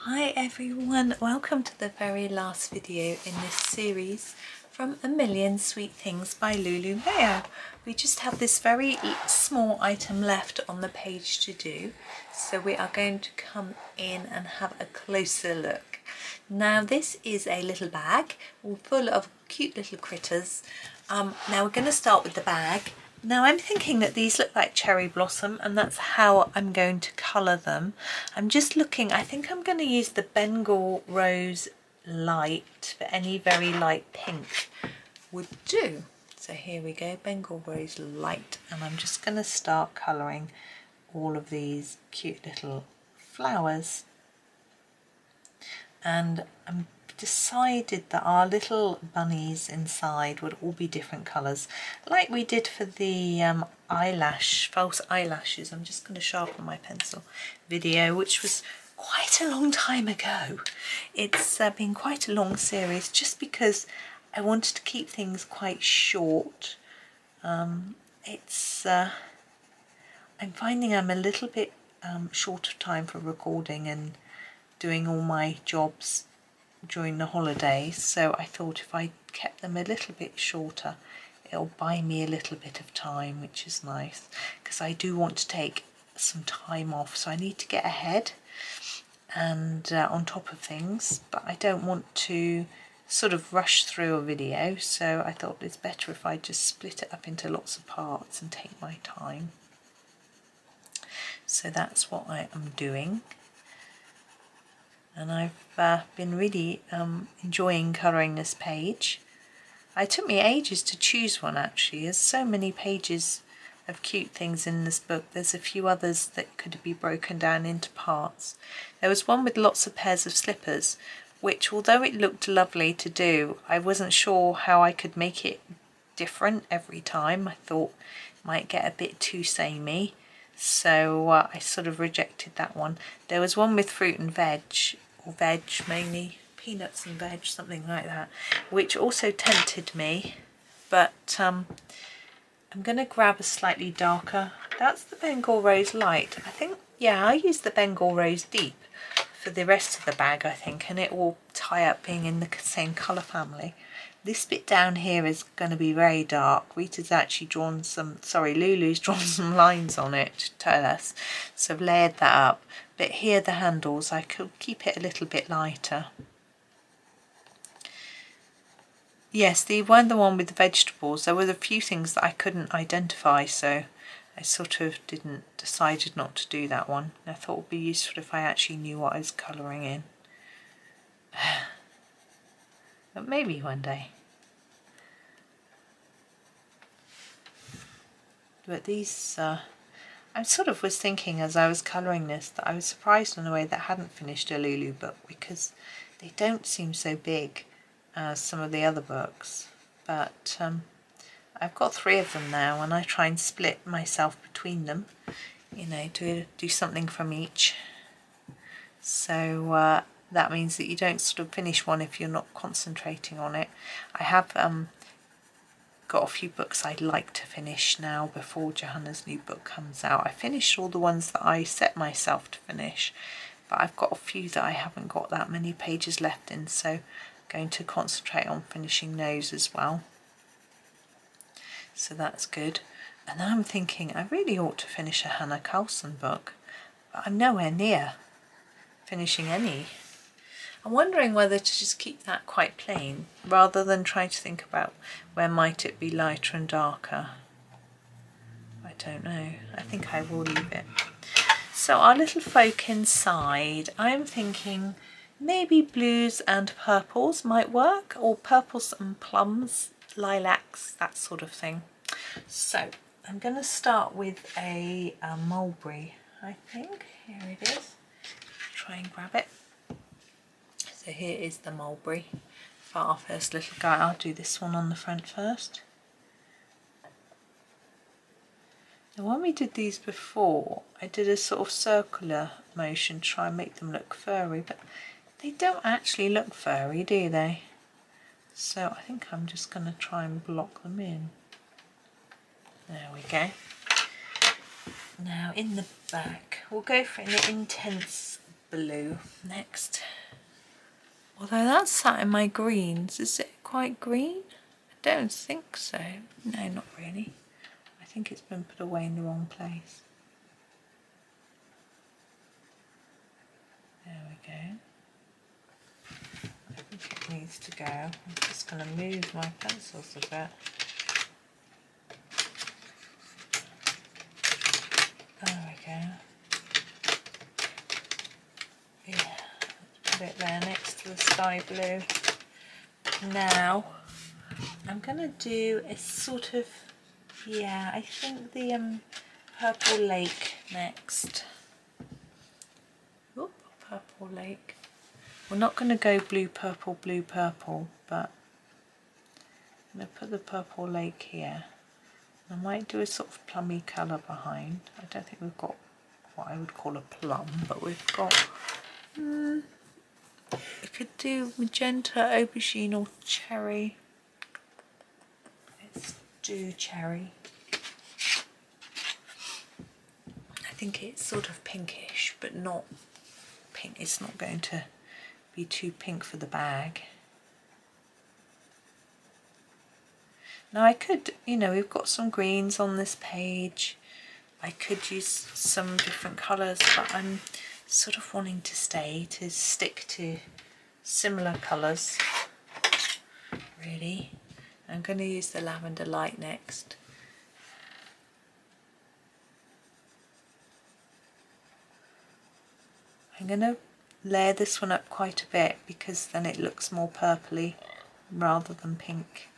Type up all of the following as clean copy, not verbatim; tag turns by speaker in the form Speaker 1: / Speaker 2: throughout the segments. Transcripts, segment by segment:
Speaker 1: Hi everyone, welcome to the very last video in this series from A Million Sweet Things by Lulu Mayo. We just have this very small item left on the page to do, so we are going to come in and have a closer look. Now this is a little bag full of cute little critters. Now we're going to start with the bag. Now I'm thinking that these look like cherry blossom and that's how I'm going to colour them. I'm just looking, I think I'm going to use the Bengal Rose Light, but any very light pink would do. So here we go, Bengal Rose Light, and I'm just going to start colouring all of these cute little flowers. And I'm decided that our little bunnies inside would all be different colours, like we did for the false eyelashes. I'm just going to sharpen my pencil video, which was quite a long time ago. It's been quite a long series just because I wanted to keep things quite short. I'm finding I'm a little bit short of time for recording and doing all my jobs during the holidays, so I thought if I kept them a little bit shorter it'll buy me a little bit of time, which is nice because I do want to take some time off, so I need to get ahead and on top of things, but I don't want to sort of rush through a video, so I thought it's better if I just split it up into lots of parts and take my time. So that's what I am doing. And I've been really enjoying colouring this page. It took me ages to choose one actually. There's so many pages of cute things in this book. There's a few others that could be broken down into parts. There was one with lots of pairs of slippers, which although it looked lovely to do, I wasn't sure how I could make it different every time. I thought it might get a bit too samey. So I sort of rejected that one. There was one with fruit and veg, or veg mainly, peanuts and veg, something like that, which also tempted me, but I'm going to grab a slightly darker. That's the Bengal Rose Light. I think, yeah, I use the Bengal Rose Deep for the rest of the bag, I think, and it will tie up being in the same colour family. This bit down here is going to be very dark. Rita's actually drawn some, Lulu's drawn some lines on it to tell us. So I've layered that up. But here the handles, I could keep it a little bit lighter. Yes, the one with the vegetables, there were a few things that I couldn't identify, so I sort of decided not to do that one. I thought it would be useful if I actually knew what I was colouring in. But maybe one day. But these, I sort of was thinking as I was colouring this that I was surprised in a way that I hadn't finished a Lulu book because they don't seem so big as some of the other books. But I've got 3 of them now and I try and split myself between them, you know, to do something from each. So that means that you don't sort of finish one if you're not concentrating on it. I have got a few books I'd like to finish now before Johanna's new book comes out. I finished all the ones that I set myself to finish, but I've got a few that I haven't got that many pages left in, so I'm going to concentrate on finishing those as well. So that's good. And then I'm thinking I really ought to finish a Hannah Carlson book, but I'm nowhere near finishing any. I'm wondering whether to just keep that quite plain rather than try to think about where might it be lighter and darker. I don't know. I think I will leave it. So our little folk inside, I'm thinking maybe blues and purples might work, or purples and plums, lilacs, that sort of thing. So I'm going to start with a mulberry, I think. Here it is. Try and grab it. So here is the mulberry for our first little guy. I'll do this one on the front first. Now when we did these before, I did a sort of circular motion to try and make them look furry, but they don't actually look furry, do they? So I think I'm just going to try and block them in. There we go. Now in the back, we'll go for an intense blue next. Although that's sat in my greens. Is it quite green? I don't think so. No, not really. I think it's been put away in the wrong place. There we go. I think it needs to go. I'm just going to move my pencils a bit. There we go. Yeah, let's put it there next to the sky blue. Now, I'm going to do a sort of, yeah, I think the purple lake next. Oop, purple lake. We're not going to go blue, purple, but I'm going to put the purple lake here. I might do a sort of plummy colour behind. I don't think we've got what I would call a plum, but we've got, I could do magenta, aubergine or cherry. Let's do cherry. I think it's sort of pinkish, but not pink. It's not going to be too pink for the bag. Now I could, you know, we've got some greens on this page. I could use some different colours, but I'm sort of wanting to stick to similar colours, really. I'm going to use the lavender light next. I'm going to layer this one up quite a bit because then it looks more purpley rather than pink,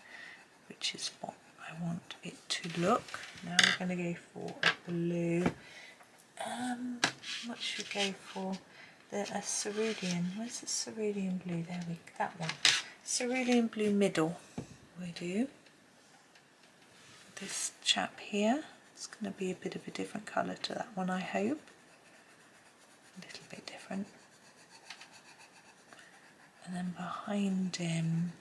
Speaker 1: which is what I want it to look. Now we're going to go for a blue. What should we go for? A cerulean. Where's the cerulean blue? There we go. That one. Cerulean blue middle. We do. This chap here. It's going to be a bit of a different colour to that one, I hope. A little bit different. And then behind him,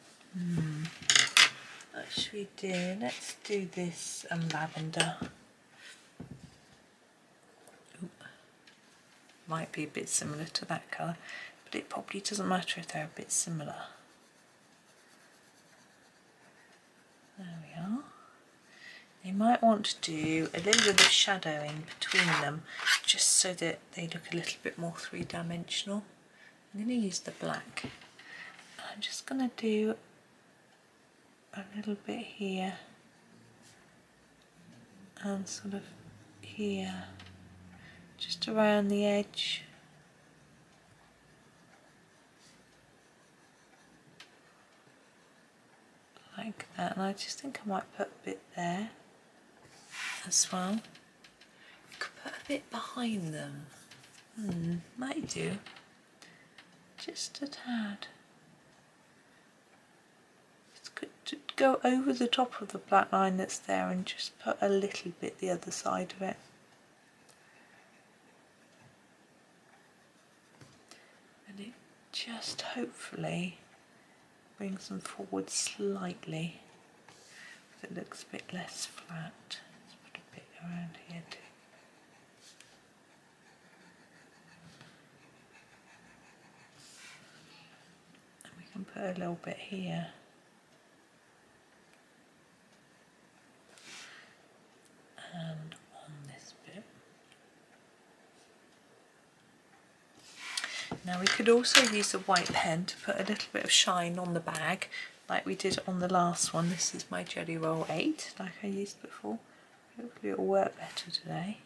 Speaker 1: what should we do? Let's do this lavender. Oop. Might be a bit similar to that colour, but it probably doesn't matter if they're a bit similar. There we are. You might want to do a little bit of shadowing between them, just so that they look a little bit more three-dimensional. I'm going to use the black. I'm just going to do a little bit here and sort of here, just around the edge. Like that, and I just think I might put a bit there as well. I could put a bit behind them. Might do. Just a tad. It's good to go over the top of the black line that's there and just put a little bit the other side of it. And it just hopefully brings them forward slightly. If it looks a bit less flat. Let's put a bit around here too. And we can put a little bit here. And on this bit. Now we could also use a white pen to put a little bit of shine on the bag, like we did on the last one. This is my Jelly Roll 8, like I used before. Hopefully it'll work better today.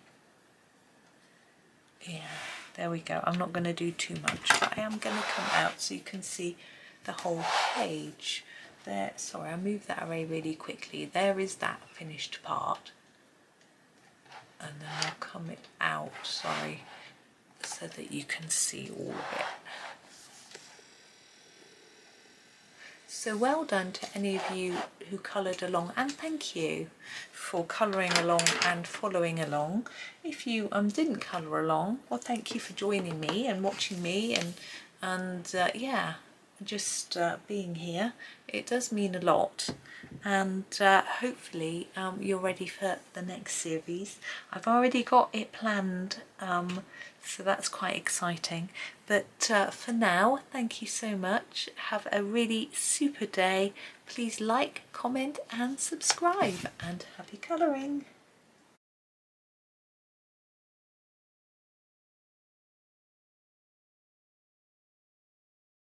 Speaker 1: Yeah, there we go. I'm not going to do too much, but I am going to come out so you can see the whole page. There, sorry, I moved that away really quickly. There is that finished part. And then I'll come it out, sorry, so that you can see all of it. So well done to any of you who coloured along, and thank you for colouring along and following along. If you didn't colour along, well, thank you for joining me and watching me, and yeah, just being here. It does mean a lot, and hopefully you're ready for the next series. I've already got it planned, so that's quite exciting. But for now, thank you so much. Have a really super day. Please like, comment and subscribe, and happy colouring.